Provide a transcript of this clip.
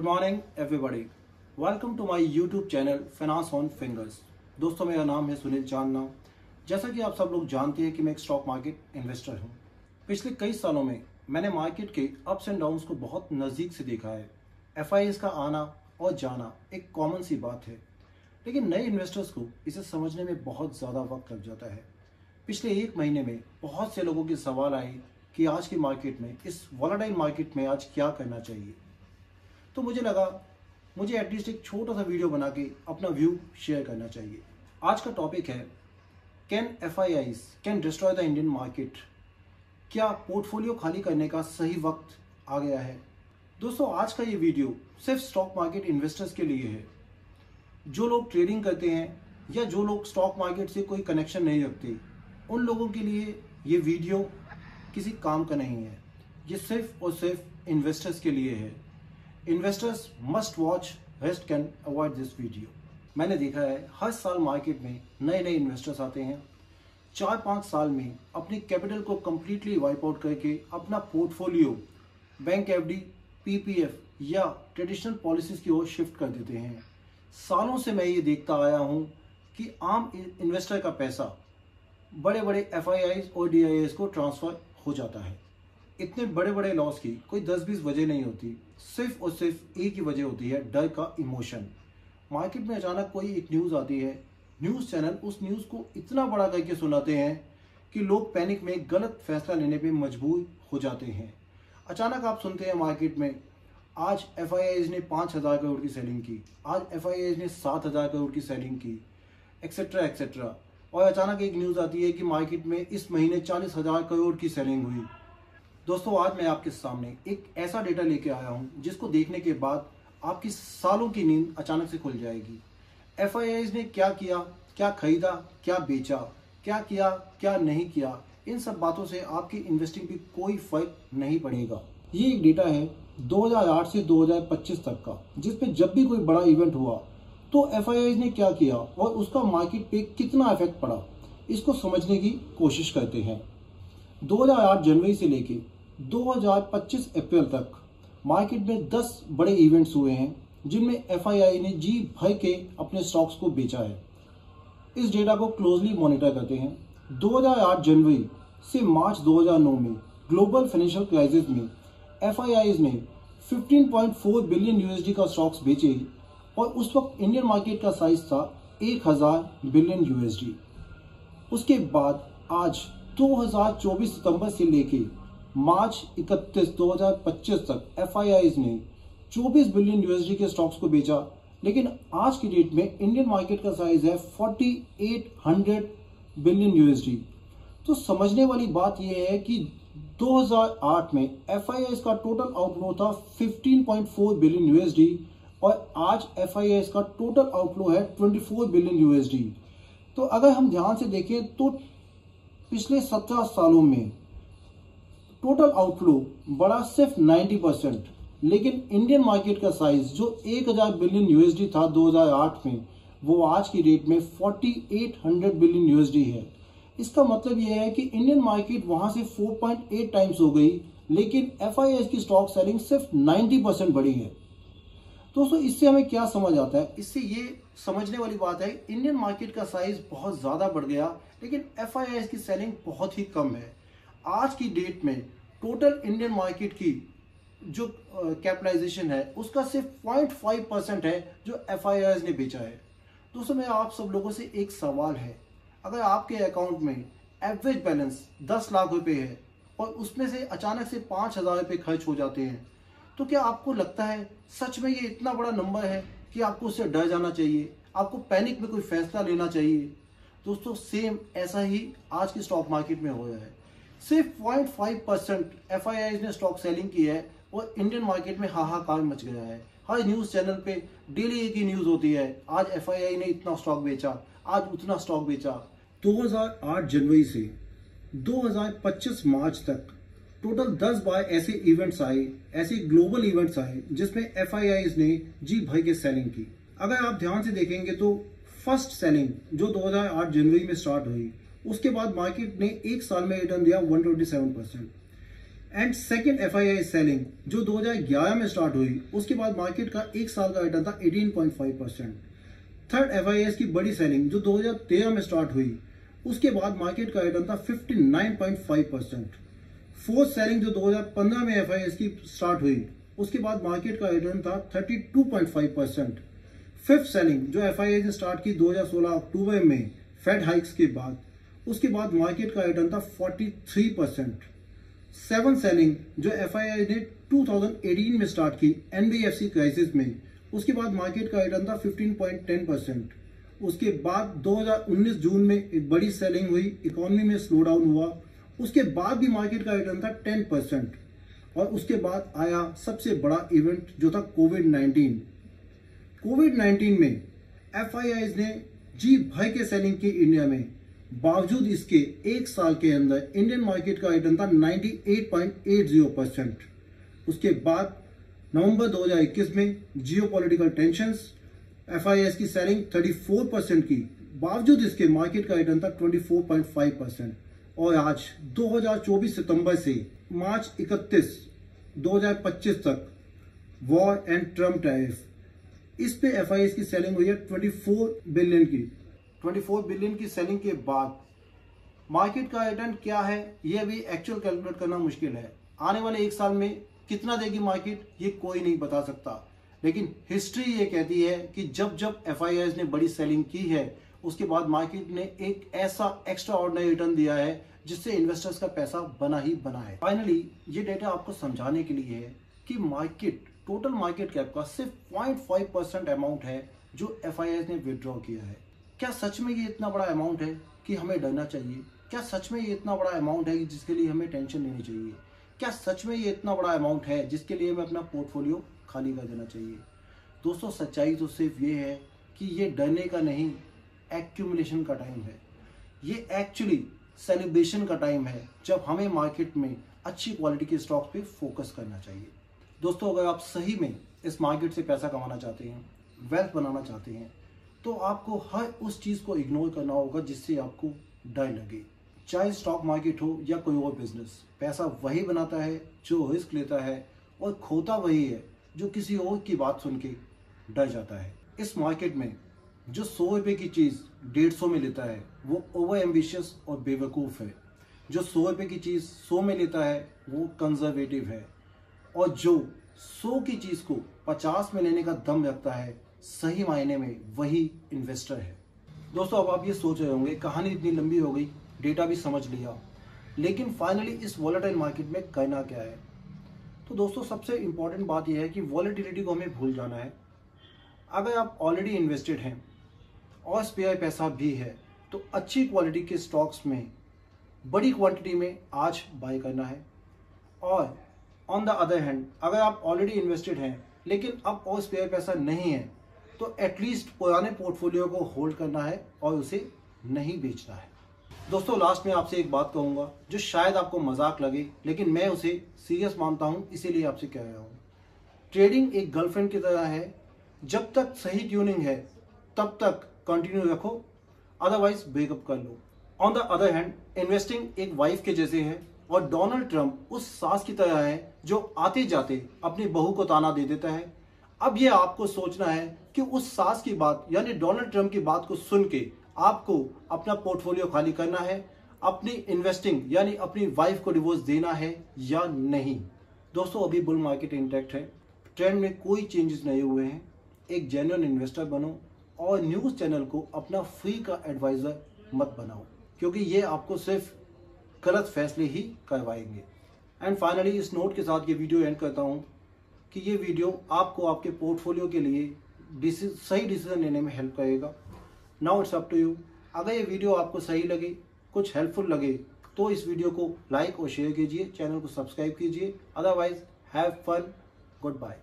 Morning everybody, welcome to my YouTube channel Finance on Fingers. दोस्तों, मेरा नाम है सुनील चांदना। जैसा कि आप सब लोग जानते हैं कि मैं एक स्टॉक मार्केट इन्वेस्टर हूं। पिछले कई सालों में मैंने मार्केट के अप्स एंड डाउन्स को बहुत नज़दीक से देखा है। एफआईएस का आना और जाना एक कॉमन सी बात है, लेकिन नए इन्वेस्टर्स को इसे समझने में बहुत ज़्यादा वक्त लग जाता है। पिछले एक महीने में बहुत से लोगों के सवाल आए कि आज की मार्केट में, इस वॉलेटाइल मार्केट में आज क्या करना चाहिए। तो मुझे लगा मुझे एटलीस्ट एक छोटा सा वीडियो बना के अपना व्यू शेयर करना चाहिए। आज का टॉपिक है can FIIs can destroy the Indian market. क्या पोर्टफोलियो खाली करने का सही वक्त आ गया है? दोस्तों, आज का ये वीडियो सिर्फ स्टॉक मार्केट इन्वेस्टर्स के लिए है। जो लोग ट्रेडिंग करते हैं या जो लोग स्टॉक मार्केट से कोई कनेक्शन नहीं रखते, उन लोगों के लिए ये वीडियो किसी काम का नहीं है। ये सिर्फ और सिर्फ इन्वेस्टर्स के लिए है। Investors must watch, rest can avoid this video. मैंने देखा है हर साल मार्केट में नए नए इन्वेस्टर्स आते हैं। 4-5 साल में अपनी कैपिटल को कंप्लीटली वाइप आउट करके अपना पोर्टफोलियो बैंक एफडी, पीपीएफ या ट्रेडिशनल पॉलिसीज की ओर शिफ्ट कर देते हैं। सालों से मैं ये देखता आया हूँ कि आम इन्वेस्टर का पैसा बड़े बड़े एफआईआईज और डीआईएस को ट्रांसफर हो जाता है। इतने बड़े बड़े लॉस की कोई 10-20 वजह नहीं होती, सिर्फ और सिर्फ एक ही वजह होती है, डर का इमोशन। मार्केट में अचानक कोई एक न्यूज़ आती है, न्यूज़ चैनल उस न्यूज़ को इतना बड़ा करके सुनाते हैं कि लोग पैनिक में गलत फैसला लेने पे मजबूर हो जाते हैं। अचानक आप सुनते हैं मार्केट में आज एफआईआईज ने 5,000 करोड़ की सेलिंग की, आज एफआईआईज ने 7,000 करोड़ की सेलिंग की, एक्सेट्रा एक्सेट्रा। और अचानक एक न्यूज़ आती है कि मार्केट में इस महीने 40,000 करोड़ की सेलिंग हुई। दोस्तों, आज मैं आपके सामने एक ऐसा डेटा लेके आया हूं जिसको देखने के बाद आपकी सालों की नींद अचानक से खुल जाएगी। एफआईआईज ने क्या किया, क्या खरीदा, क्या बेचा, क्या किया, क्या नहीं किया, इन सब बातों से आपकी इन्वेस्टिंग पे कोई फर्क नहीं पड़ेगा। ये एक डेटा है 2008 से 2025 तक का, जिसपे जब भी कोई बड़ा इवेंट हुआ तो एफआईआईज ने क्या किया और उसका मार्केट पे कितना इफेक्ट पड़ा, इसको समझने की कोशिश करते हैं। 2008 जनवरी से लेके 2025 अप्रैल तक मार्केट में 10 बड़े इवेंट्स हुए हैं जिनमें एफआईआई ने जी भर के अपने स्टॉक्स को बेचा है। इस डेटा को क्लोजली मॉनिटर करते हैं। 2008 जनवरी से मार्च 2009 में ग्लोबल फाइनेंशियल क्राइसिस में एफआईआईज ने 15.4 बिलियन यूएसडी का स्टॉक्स बेचे और उस वक्त इंडियन मार्केट का साइज था 1000 बिलियन यूएसडी। उसके बाद आज 2024 सितंबर से लेके मार्च 31, 2025 तक एफआईआईज ने 24 बिलियन यूएसडी के स्टॉक्स को बेचा, लेकिन आज की डेट में इंडियन मार्केट का साइज है 4800 बिलियन यूएसडी। तो समझने वाली बात यह है कि 2008 में एफआईआईज का टोटल आउटफ्लो था 15.4 बिलियन यूएसडी और आज एफआईआईज का टोटल आउटफ्लो है 24 बिलियन यूएसडी। तो अगर हम ध्यान से देखें तो पिछले 17 सालों में टोटल आउटफ्लो बढ़ा सिर्फ 90%, लेकिन इंडियन मार्केट का साइज जो 1000 बिलियन यूएसडी था 2008 में, वो आज की डेट में 4800 बिलियन यूएसडी है। इसका मतलब यह है कि इंडियन मार्केट वहां से 4.8 टाइम्स हो गई, लेकिन एफआईआईज की स्टॉक सेलिंग सिर्फ 90% बढ़ी है। दोस्तों, इससे हमें क्या समझ आता है? इससे ये समझने वाली बात है इंडियन मार्केट का साइज बहुत ज्यादा बढ़ गया, लेकिन एफआईआईज की सेलिंग बहुत ही कम है। आज की डेट में टोटल इंडियन मार्केट की जो कैपिटलाइजेशन है उसका सिर्फ 0.5% है जो एफआईआईज ने बेचा है। दोस्तों, मेरा आप सब लोगों से एक सवाल है, अगर आपके अकाउंट में एवरेज बैलेंस 10 लाख रुपए है और उसमें से अचानक से 5,000 रुपये खर्च हो जाते हैं, तो क्या आपको लगता है सच में ये इतना बड़ा नंबर है कि आपको उससे डर जाना चाहिए, आपको पैनिक में कोई फैसला लेना चाहिए? दोस्तों, सेम ऐसा ही आज की स्टॉक मार्केट में हो रहा है। सिर्फ 0.5% एफआईआईज ने स्टॉक सेलिंग की है और इंडियन मार्केट में हाहाकार मच गया है। हर न्यूज़ चैनल पे डेली एक ही न्यूज़ होती है, आज एफआईआई ने इतना स्टॉक बेचा, आज उतना स्टॉक बेचा। 2008 जनवरी से 2025 मार्च तक टोटल 10 बार ऐसे इवेंट्स आए, ऐसे ग्लोबल इवेंट्स आए जिसमें एफआईआईज ने जी भर के सेलिंग की। अगर आप ध्यान से देखेंगे तो फर्स्ट सेलिंग जो 2008 जनवरी में स्टार्ट हुई, उसके बाद मार्केट ने एक साल में रिटर्न दिया 127%। एंड सेकेंड FII सेलिंग जो 2011 में स्टार्ट हुई, उसके बाद मार्केट का एक साल का रिटर्न था 18.5%। थर्ड FIS की बड़ी सेलिंग जो 2013 में स्टार्ट हुई, उसके बाद मार्केट का रिटर्न था 59.5%। फोर्थ सेलिंग जो 2015 में FIS की स्टार्ट हुई, उसके बाद मार्केट का रिटर्न था 32.5%। फिफ्थ सेलिंग जो FIS ने स्टार्ट की 2016 अक्टूबर में फेड हाइक्स के बाद, उसके बाद मार्केट का रिटर्न था 43%। सेवन सेलिंग जो FII ने 2018 में स्टार्ट की NBFC क्राइसिस में, उसके बाद मार्केट का रिटर्न था 15.10%। उसके बाद 2019 जून में एक बड़ी सेलिंग हुई, इकोनॉमी में स्लो डाउन हुआ, उसके बाद भी मार्केट का रिटर्न था 10%। और उसके बाद आया सबसे बड़ा इवेंट जो था कोविड-19। कोविड-19 में FIIs ने जी भर के सेलिंग की इंडिया में, बावजूद इसके एक साल के अंदर इंडियन मार्केट का रिटर्न था 98.80%। उसके बाद नवंबर 2021 में जियोपॉलिटिकल टेंशंस, FIIs की सेलिंग 34% की, बावजूद इसके मार्केट का रिटर्न था 24.5%। और आज 2024 सितंबर से मार्च 31, 2025 तक वॉर एंड ट्रम्प टैरिफ, इस पे FIIs की सेलिंग हुई है 24 बिलियन की। 24 बिलियन की सेलिंग के बाद मार्केट का रिटर्न क्या है, ये अभी एक्चुअल कैलकुलेट करना मुश्किल है। आने वाले एक साल में कितना देगी मार्केट, ये कोई नहीं बता सकता। लेकिन हिस्ट्री ये कहती है कि जब जब FIIs ने बड़ी सेलिंग की है, उसके बाद मार्केट ने एक ऐसा एक्स्ट्रा ऑर्डिनरी रिटर्न दिया है जिससे इन्वेस्टर्स का पैसा बना ही बना है। फाइनली ये डेटा आपको समझाने के लिए है कि मार्केट, टोटल मार्केट कैप का सिर्फ 0.5% अमाउंट है जो FIIs ने विड्रॉ किया है। क्या सच में ये इतना बड़ा अमाउंट है कि हमें डरना चाहिए? क्या सच में ये इतना बड़ा अमाउंट है जिसके लिए हमें टेंशन लेनी चाहिए? क्या सच में ये इतना बड़ा अमाउंट है जिसके लिए हमें अपना पोर्टफोलियो खाली कर देना चाहिए? दोस्तों, सच्चाई तो सिर्फ ये है कि ये डरने का नहीं, एक्यूमुलेशन का टाइम है। ये एक्चुअली सेलिब्रेशन का टाइम है जब हमें मार्केट में अच्छी क्वालिटी के स्टॉक्स पे फोकस करना चाहिए। दोस्तों, अगर आप सही में इस मार्केट से पैसा कमाना चाहते हैं, वेल्थ बनाना चाहते हैं, तो आपको हर उस चीज़ को इग्नोर करना होगा जिससे आपको डर लगे। चाहे स्टॉक मार्केट हो या कोई और बिजनेस, पैसा वही बनाता है जो रिस्क लेता है, और खोता वही है जो किसी और की बात सुन के डर जाता है। इस मार्केट में जो 100 रुपये की चीज़ 150 में लेता है वो ओवर एम्बिशियस और बेवकूफ़ है। जो 100 रुपये की चीज़ 100 में लेता है वो कंजर्वेटिव है, और जो 100 की चीज़ को 50 में लेने का दम रखता है, सही मायने में वही इन्वेस्टर है। दोस्तों, अब आप ये सोच रहे होंगे कहानी इतनी लंबी हो गई, डेटा भी समझ लिया, लेकिन फाइनली इस वॉलेटाइल मार्केट में करना क्या है? तो दोस्तों, सबसे इंपॉर्टेंट बात यह है कि वॉलेटिलिटी को हमें भूल जाना है। अगर आप ऑलरेडी इन्वेस्टेड हैं और स्पेयर पैसा भी है, तो अच्छी क्वालिटी के स्टॉक्स में बड़ी क्वांटिटी में आज बाय करना है। और ऑन द अदर हैंड, अगर आप ऑलरेडी इन्वेस्टेड हैं लेकिन अब और स्पेयर पैसा नहीं है, तो एटलीस्ट पुराने पोर्टफोलियो को होल्ड करना है और उसे नहीं बेचना है। दोस्तों, लास्ट में आपसे एक बात कहूँगा जो शायद आपको मजाक लगे, लेकिन मैं उसे सीरियस मानता हूँ, इसीलिए आपसे कह रहा हूँ। ट्रेडिंग एक गर्लफ्रेंड की तरह है, जब तक सही ट्यूनिंग है तब तक कंटिन्यू रखो, अदरवाइज ब्रेकअप कर लो। On the other hand, investing एक वाइफ के जैसे है, और डोनाल्ड ट्रंप उस सास की तरह है जो आते जाते अपनी बहू को ताना दे देता है। अब यह आपको सोचना है कि उस सास की बात यानी डोनाल्ड ट्रंप की बात को सुन के आपको अपना पोर्टफोलियो खाली करना है, अपनी इन्वेस्टिंग यानी अपनी वाइफ को डिवोर्स देना है या नहीं। दोस्तों, अभी बुल मार्केट इंटैक्ट है, ट्रेंड में कोई चेंजेस नहीं हुए हैं। एक जेन्युइन इन्वेस्टर बनो और न्यूज़ चैनल को अपना फ्री का एडवाइज़र मत बनाओ, क्योंकि ये आपको सिर्फ गलत फैसले ही करवाएंगे। एंड फाइनली इस नोट के साथ ये वीडियो एंड करता हूँ कि ये वीडियो आपको आपके पोर्टफोलियो के लिए सही डिसीजन लेने में हेल्प करेगा। Now it's up to you. अगर ये वीडियो आपको सही लगे, कुछ हेल्पफुल लगे, तो इस वीडियो को लाइक और शेयर कीजिए, चैनल को सब्सक्राइब कीजिए। Otherwise have fun, good bye.